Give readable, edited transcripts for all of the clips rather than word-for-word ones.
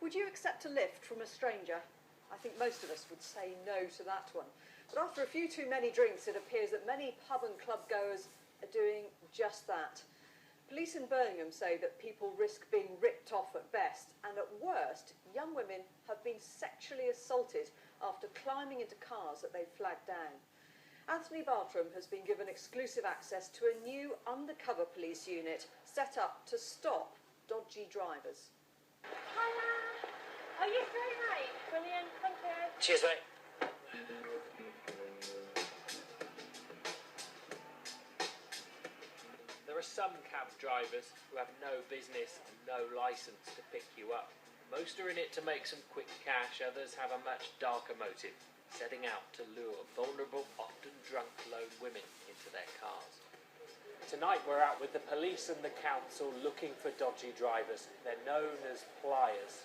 Would you accept a lift from a stranger? I think most of us would say no to that one. But after a few too many drinks, it appears that many pub and club goers are doing just that. Police in Birmingham say that people risk being ripped off at best, and at worst, young women have been sexually assaulted after climbing into cars that they've flagged down. Anthony Bartram has been given exclusive access to a new undercover police unit set up to stop dodgy drivers. Hiya! Are you free, mate? Brilliant, thank you. Cheers, mate. There are some cab drivers who have no business and no licence to pick you up. Most are in it to make some quick cash, others have a much darker motive, setting out to lure vulnerable, often drunk lone women into their cars. Tonight we're out with the police and the council looking for dodgy drivers. They're known as plyers.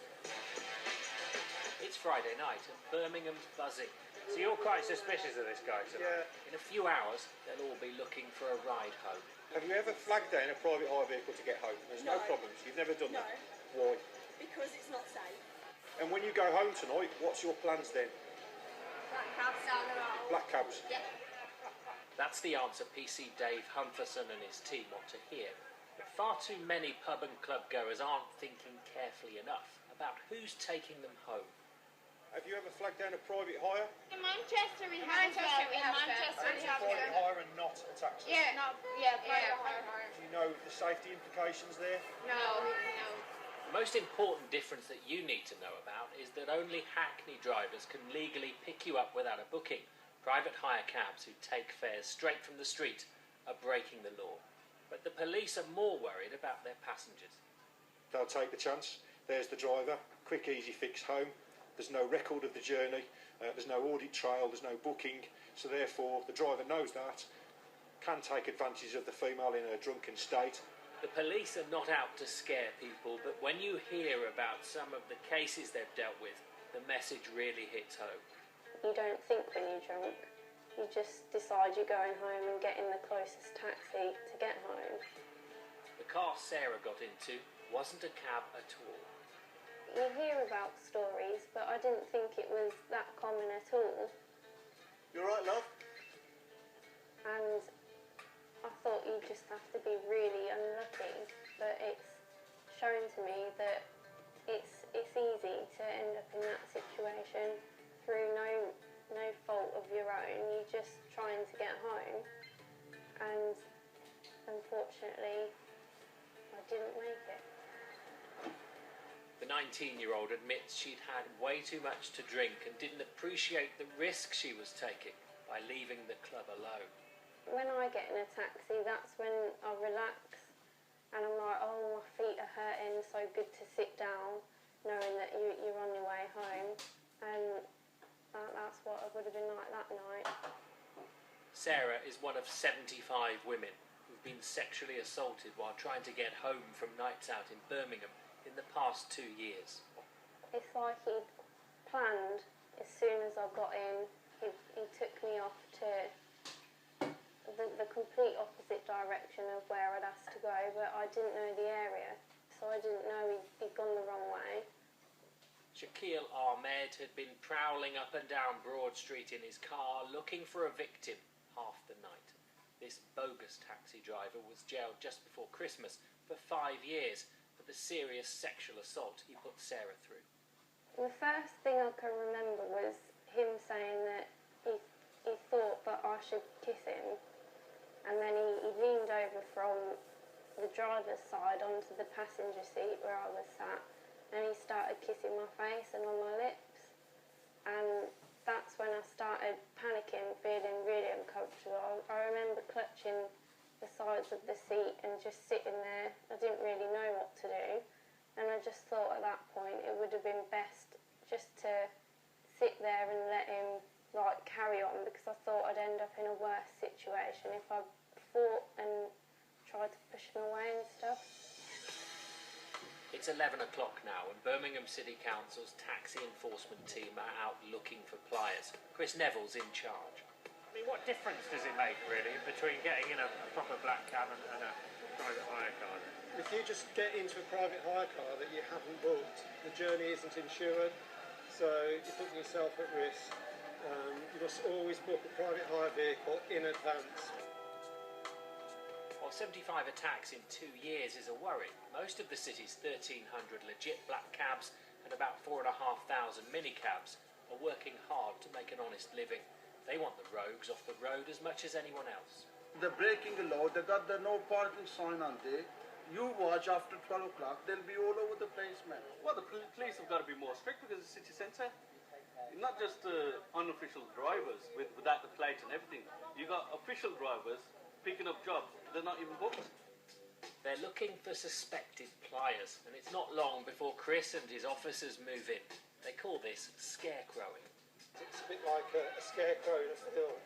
It's Friday night and Birmingham's buzzing. So you're quite suspicious of this guy tonight? Yeah. In a few hours, they'll all be looking for a ride home. Have you ever flagged down a private hire vehicle to get home? There's no problems. You've never done that? Why? Because it's not safe. And when you go home tonight, what's your plans then? Black cabs down the road. Black cabs? Yeah. That's the answer PC Dave Huntherson and his team want to hear. But far too many pub and club goers aren't thinking carefully enough about who's taking them home. Have you ever flagged down a private hire? In Manchester we have. Private hire and not a taxi? Yeah, private hire. Do you know the safety implications there? No. The most important difference that you need to know about is that only hackney drivers can legally pick you up without a booking. Private hire cabs who take fares straight from the street are breaking the law. But the police are more worried about their passengers. They'll take the chance. There's the driver. Quick, easy fix home. There's no record of the journey. There's no audit trail. There's no booking. So therefore, the driver knows that, can take advantage of the female in a drunken state. The police are not out to scare people, but when you hear about some of the cases they've dealt with, the message really hits home. You don't think when you're drunk. You just decide you're going home and getting the closest taxi to get home. The car Sarah got into wasn't a cab at all. You hear about stories, but I didn't think it was that common at all. You alright, love? And I thought you just have to be really unlucky, but it's shown to me that it's easy to end up in that situation through no fault of your own. You're just trying to get home, and unfortunately I didn't make it. The 19-year-old admits she'd had way too much to drink and didn't appreciate the risk she was taking by leaving the club alone. When I get in a taxi, that's when I relax and I'm like, oh, my feet are hurting, so good to sit down knowing that you're on your way home, and that's what it would have been like that night. Sarah is one of 75 women who've been sexually assaulted while trying to get home from nights out in Birmingham in the past 2 years. It's like he'd planned. As soon as I got in, he took me off to the complete opposite direction of where I'd asked to go, but I didn't know the area, so I didn't know he'd gone the wrong way. Shaquille Ahmed had been prowling up and down Broad Street in his car looking for a victim half the night. This bogus taxi driver was jailed just before Christmas for 5 years for the serious sexual assault he put Sarah through. The first thing I can remember was him saying that he thought that I should kiss him, and then he leaned over from the driver's side onto the passenger seat where I was sat, and he started kissing my face and on my lips, and that's when I started panicking, feeling really uncomfortable. I remember clutching the sides of the seat and just sitting there. I didn't really know what to do, and I just thought at that point it would have been best just to sit there and let him carry on, because I thought I'd end up in a worse situation if I fought and tried to push him away and stuff. It's 11 o'clock now and Birmingham City Council's taxi enforcement team are out looking for plyers. Chris Neville's in charge. I mean, what difference does it make, really, between getting in a proper black cab and a private hire car? If you just get into a private hire car that you haven't booked, the the journey isn't insured, so you're putting yourself at risk. You must always book a private hire vehicle in advance. While 75 attacks in 2 years is a worry, most of the city's 1,300 legit black cabs and about 4,500 minicabs are working hard to make an honest living. They want the rogues off the road as much as anyone else. They're breaking the law. They got the no parking sign on there. You watch after 12 o'clock, they'll be all over the place, man. Well, the police have got to be more strict because it's a city centre. Not just unofficial drivers without the plate and everything. You got official drivers picking up jobs. They're not even booked. They're looking for suspected pliers, and it's not long before Chris and his officers move in. They call this scarecrowing. It's a bit like a scarecrow in a field,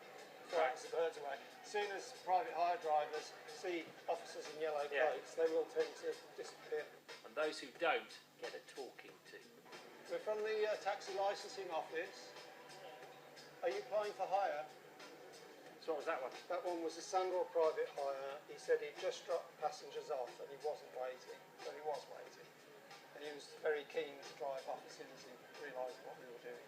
frightens the birds away. As soon as private hire drivers see officers in yellow coats, they will tend to disappear. And those who don't get a talking to. We're from the taxi licensing office. Are you applying for hire? So what was that one? That one was a Sandor private hire. He said he'd just dropped passengers off and he wasn't waiting, but he was waiting. And he was very keen to drive off as soon as he realised what we were doing.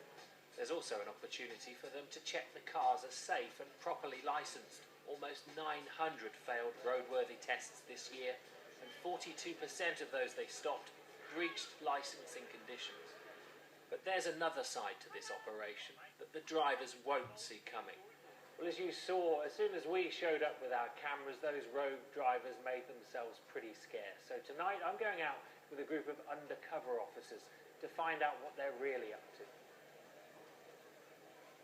There's also an opportunity for them to check the cars are safe and properly licensed. Almost 900 failed roadworthy tests this year, and 42% of those they stopped breached licensing conditions. But there's another side to this operation that the drivers won't see coming. Well, as you saw, as soon as we showed up with our cameras, those rogue drivers made themselves pretty scarce. So tonight I'm going out with a group of undercover officers to find out what they're really up to.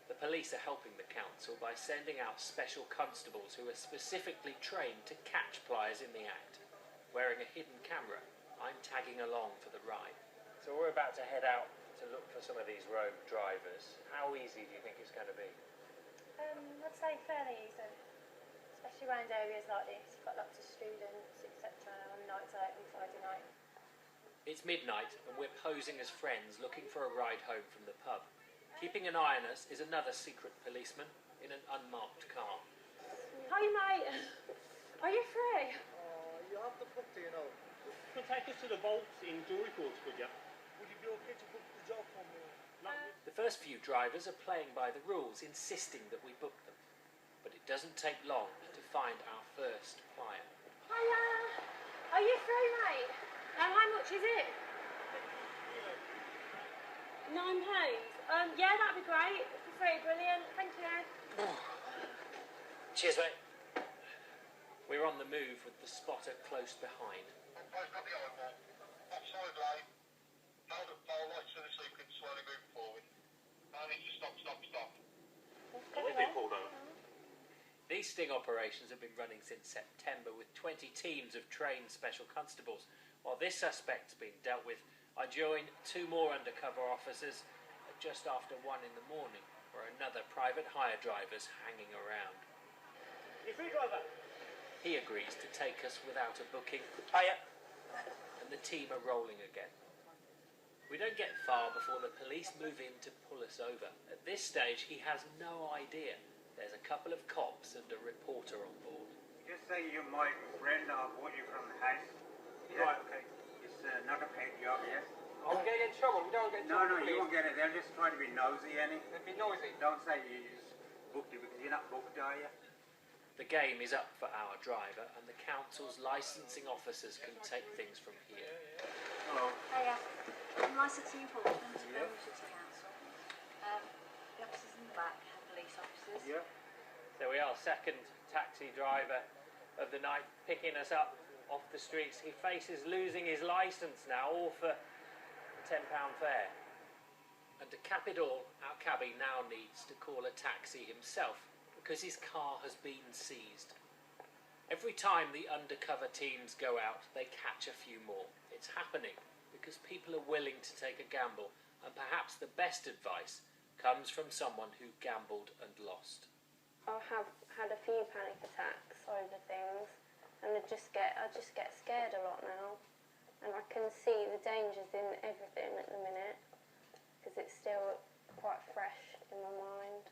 The police are helping the council by sending out special constables who are specifically trained to catch pliers in the act. Wearing a hidden camera, I'm tagging along for the ride. So we're about to head out to look for some of these rogue drivers. How easy do you think it's going to be? I'd say fairly easy, especially around areas like this. You've got lots of students, etc. on nights out and Friday night. It's midnight and we're posing as friends looking for a ride home from the pub. Keeping an eye on us is another secret policeman in an unmarked car. Hi mate, are you free? You have the book, do you know? You could take us to the vaults in jewellery courts, could you? Would you be okay to book the job for me? The first few drivers are playing by the rules, insisting that we book them. But it doesn't take long to find our first plier. Hiya, are you free mate? How much is it? £9. Yeah, that'd be great. If you're free, brilliant. Thank you. Cheers, mate. We're on the move with the spotter close behind. I've got the eyeball. Offside lane. Hold up pole right so the sleep can slowly move forward. I need to stop. What have they pulled over? These sting operations have been running since September with 20 teams of trained special constables. While this suspect's been dealt with, I join 2 more undercover officers at just after 1 in the morning, where another private hire driver's hanging around. You free driver? He agrees to take us without a booking. Hiya. And the team are rolling again. We don't get far before the police move in to pull us over. At this stage, he has no idea there's a couple of cops and a reporter on board. Just say you're my friend, I bought you from the house. Right, okay. It's not a paid job, yes? I'm getting in trouble. We don't get in trouble. No, you won't get it. They'll just try to be nosy, any. They'll be noisy. Don't say you just booked you because you're not booked, are you? The game is up for our driver, and the council's licensing officers can take things from here. Hello. Hiya. I'm licensing in Portland, Birmingham City Council. The officers in the back are police officers. Yeah. There we are, second taxi driver of the night, picking us up off the streets. He faces losing his licence now, all for a £10 fare. And to cap it all, our cabbie now needs to call a taxi himself because his car has been seized. Every time the undercover teams go out, they catch a few more. It's happening because people are willing to take a gamble, and perhaps the best advice comes from someone who gambled and lost. I have had a few panic attacks over things, and I just get scared a lot now, and I can see the dangers in everything at the minute because it's still quite fresh in my mind.